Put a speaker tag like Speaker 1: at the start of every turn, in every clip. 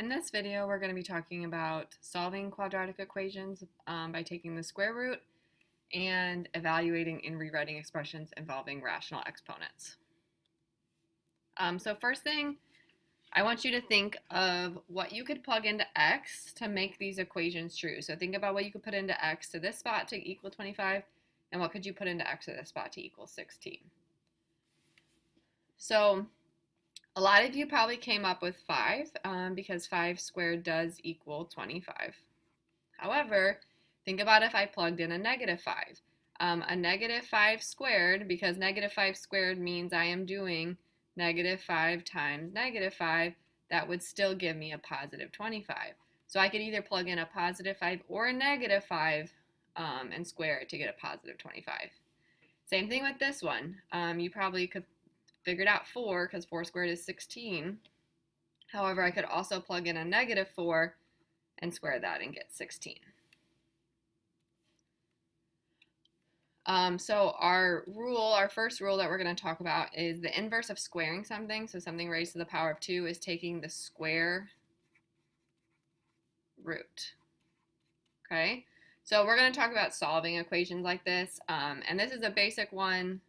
Speaker 1: In this video, we're going to be talking about solving quadratic equations by taking the square root and evaluating and rewriting expressions involving rational exponents. So first thing, I want you to think of what you could plug into x to make these equations true. So think about what you could put into x to this spot to equal 25, and what could you put into x to this spot to equal 16. So a lot of you probably came up with 5 because 5 squared does equal 25. However, think about if I plugged in a negative 5. A negative 5 squared, because negative 5 squared means I am doing negative 5 times negative 5, that would still give me a positive 25. So I could either plug in a positive 5 or a negative 5 and square it to get a positive 25. Same thing with this one. You probably could figured out 4 because 4 squared is 16. However, I could also plug in a negative 4 and square that and get 16. So our first rule that we're going to talk about is the inverse of squaring something. So something raised to the power of 2 is taking the square root. Okay, so we're going to talk about solving equations like this, and this is a basic one.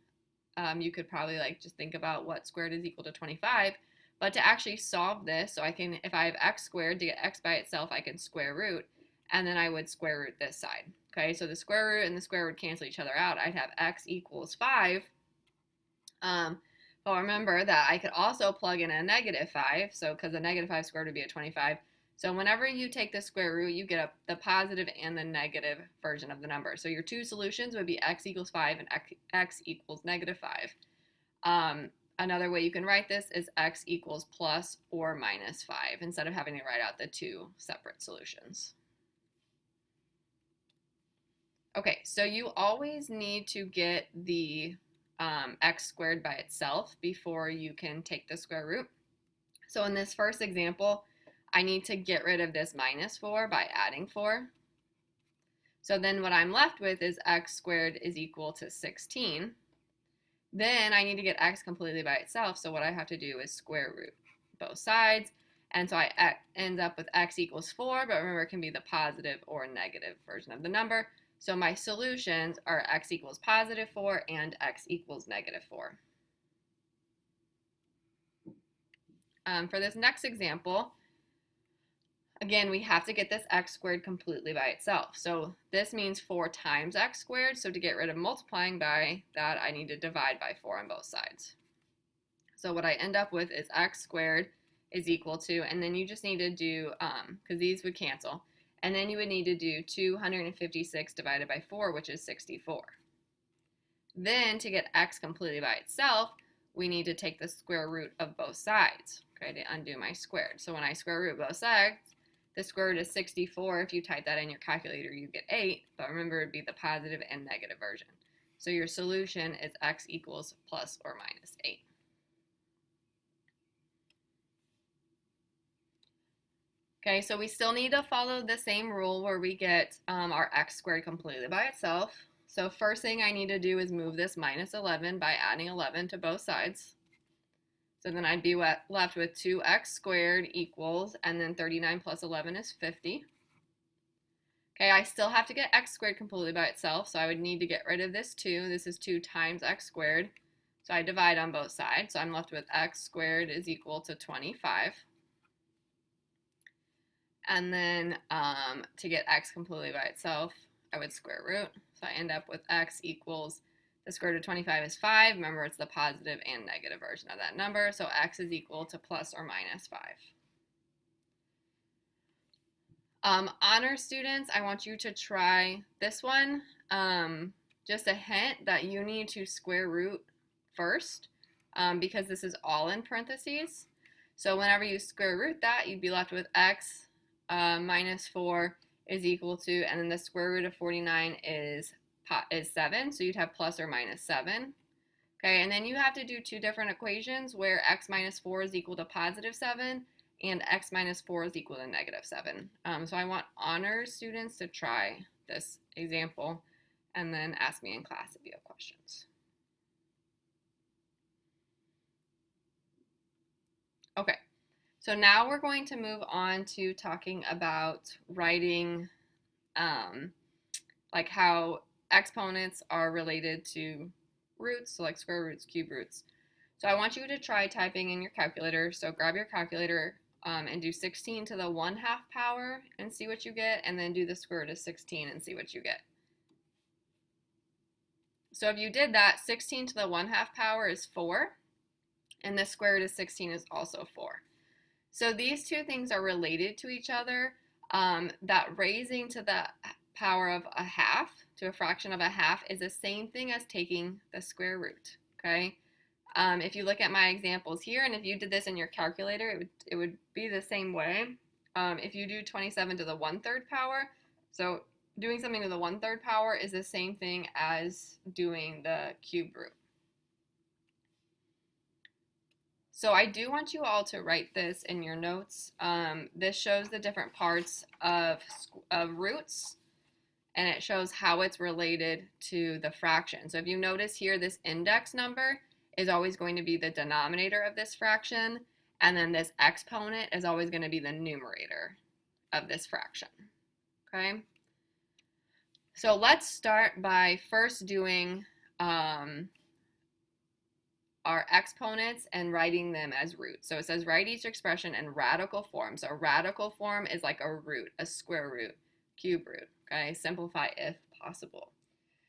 Speaker 1: You could probably just think about what squared is equal to 25, but to actually solve this, so if I have x squared, to get x by itself, I can square root, and then I would square root this side. Okay, so the square root and the square would cancel each other out. I'd have x equals 5, but remember that I could also plug in a negative 5, so because a negative 5 squared would be a 25. So whenever you take the square root, you get the positive and the negative version of the number. So your two solutions would be x equals 5 and x equals negative 5. Another way you can write this is x equals plus or minus 5 instead of having to write out the two separate solutions. Okay, so you always need to get the x squared by itself before you can take the square root. So in this first example, I need to get rid of this minus 4 by adding 4. So then what I'm left with is x squared is equal to 16. Then I need to get x completely by itself, so what I have to do is square root both sides. And so I end up with x equals 4, but remember it can be the positive or negative version of the number. So my solutions are x equals positive 4 and x equals negative 4. For this next example, again, we have to get this x squared completely by itself. So this means 4 times x squared. So to get rid of multiplying by that, I need to divide by 4 on both sides. So what I end up with is x squared is equal to, and then you just need to do, because these would cancel, and then you would need to do 256 divided by 4, which is 64. Then to get x completely by itself, we need to take the square root of both sides, okay, to undo my squared. So when I square root both sides, the square root is 64. If you type that in your calculator, you get 8, but remember it would be the positive and negative version. So your solution is x equals plus or minus 8. Okay, so we still need to follow the same rule where we get our x squared completely by itself. So first thing I need to do is move this minus 11 by adding 11 to both sides. So then I'd be left with 2x squared equals, and then 39 plus 11 is 50. Okay, I still have to get x squared completely by itself, so I would need to get rid of this 2. This is 2 times x squared. So I divide on both sides, so I'm left with x squared is equal to 25. And then to get x completely by itself, I would square root. So I end up with x equals, the square root of 25 is 5. Remember, it's the positive and negative version of that number. So x is equal to plus or minus 5. Honor students, I want you to try this one. Just a hint that you need to square root first because this is all in parentheses. So whenever you square root that, you'd be left with x minus 4 is equal to, and then the square root of 49 is 7, so you'd have plus or minus 7. Okay, and then you have to do two different equations where x minus 4 is equal to positive 7 and x minus 4 is equal to negative 7. So I want honors students to try this example and then ask me in class if you have questions. Okay, So now we're going to move on to talking about writing like how exponents are related to roots, so like square roots, cube roots. So I want you to try typing in your calculator. So grab your calculator and do 16 to the 1/2 power and see what you get, and then do the square root of 16 and see what you get. So if you did that, 16 to the 1/2 power is 4, and the square root of 16 is also 4. So these two things are related to each other. That raising to the power of a half, to a fraction of a half, is the same thing as taking the square root, okay? If you look at my examples here, and if you did this in your calculator, it would be the same way. If you do 27 to the 1/3 power, so doing something to the 1/3 power is the same thing as doing the cube root. So I do want you all to write this in your notes. This shows the different parts of roots, and it shows how it's related to the fraction. So if you notice here, this index number is always going to be the denominator of this fraction, and then this exponent is always going to be the numerator of this fraction, okay? So let's start by first doing our exponents and writing them as roots. So it says write each expression in radical form. So radical form is like a root, a square root, cube root, okay? Simplify if possible.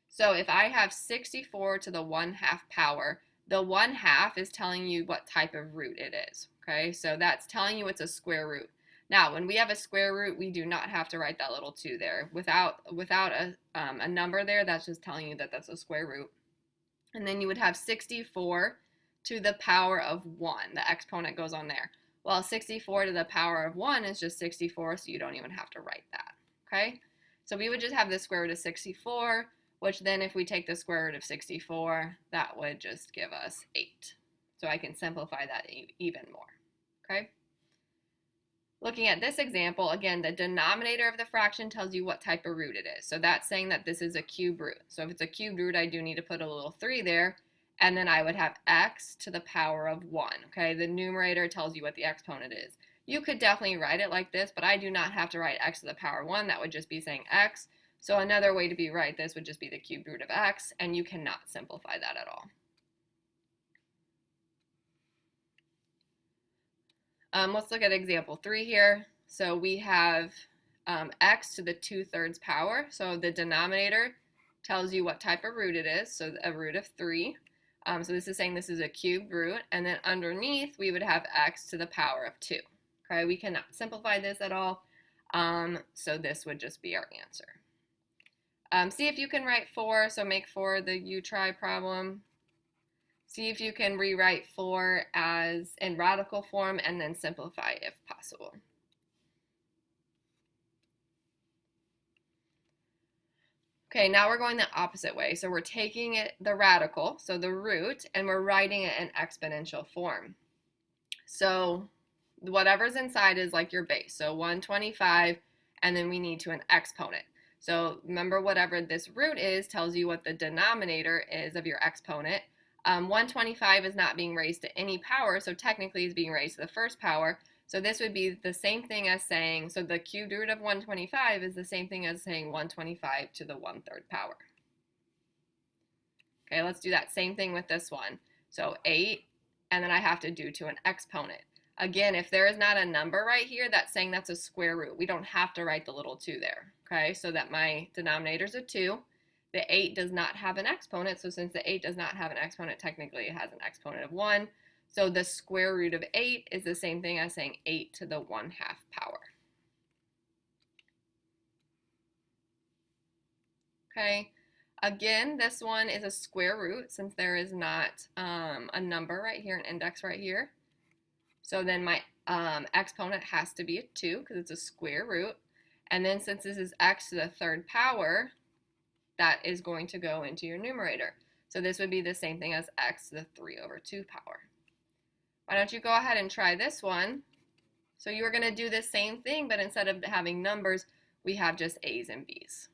Speaker 1: So if I have 64 to the 1/2 power, the 1/2 is telling you what type of root it is, okay? So that's telling you it's a square root. Now, when we have a square root, we do not have to write that little 2 there. Without a number there, that's just telling you that that's a square root. And then you would have 64 to the power of 1. The exponent goes on there. Well, 64 to the power of 1 is just 64, so you don't even have to write that, okay? So we would just have the square root of 64, which then if we take the square root of 64, that would just give us 8. So I can simplify that even more, okay? Looking at this example, again, the denominator of the fraction tells you what type of root it is. So that's saying that this is a cube root. So if it's a cube root, I do need to put a little 3 there, and then I would have x to the power of 1, okay? The numerator tells you what the exponent is. You could definitely write it like this, but I do not have to write x to the power of 1. That would just be saying x. So another way to write this would just be the cube root of x, and you cannot simplify that at all. Let's look at example 3 here. So we have x to the 2/3 power. So the denominator tells you what type of root it is, so a root of 3. So this is saying this is a cube root, and then underneath we would have x to the power of 2. Okay, we cannot simplify this at all, so this would just be our answer. See if you can write 4, so make 4 the you try problem. See if you can rewrite 4 as in radical form and then simplify if possible. Okay, now we're going the opposite way. So we're taking the radical, so the root, and we're writing it in exponential form. So whatever's inside is like your base. So 125, and then we need to an exponent. So remember, whatever this root is tells you what the denominator is of your exponent. 125 is not being raised to any power, so technically it's being raised to the first power. So this would be the same thing as saying, so the cubed root of 125 is the same thing as saying 125 to the 1/3 power. Okay, let's do that same thing with this one. So 8, and then I have to do to an exponent. Again, if there is not a number right here, that's saying that's a square root. We don't have to write the little 2 there, okay? So that my denominator is a 2. The 8 does not have an exponent, so since the 8 does not have an exponent, technically it has an exponent of 1. So the square root of 8 is the same thing as saying 8 to the 1/2 power. Okay, again, this one is a square root since there is not a number right here, an index right here. So then my exponent has to be a 2 because it's a square root. And then since this is x to the 3rd power, that is going to go into your numerator. So this would be the same thing as x to the 3/2 power. Why don't you go ahead and try this one? So you are going to do the same thing, but instead of having numbers, we have just a's and b's.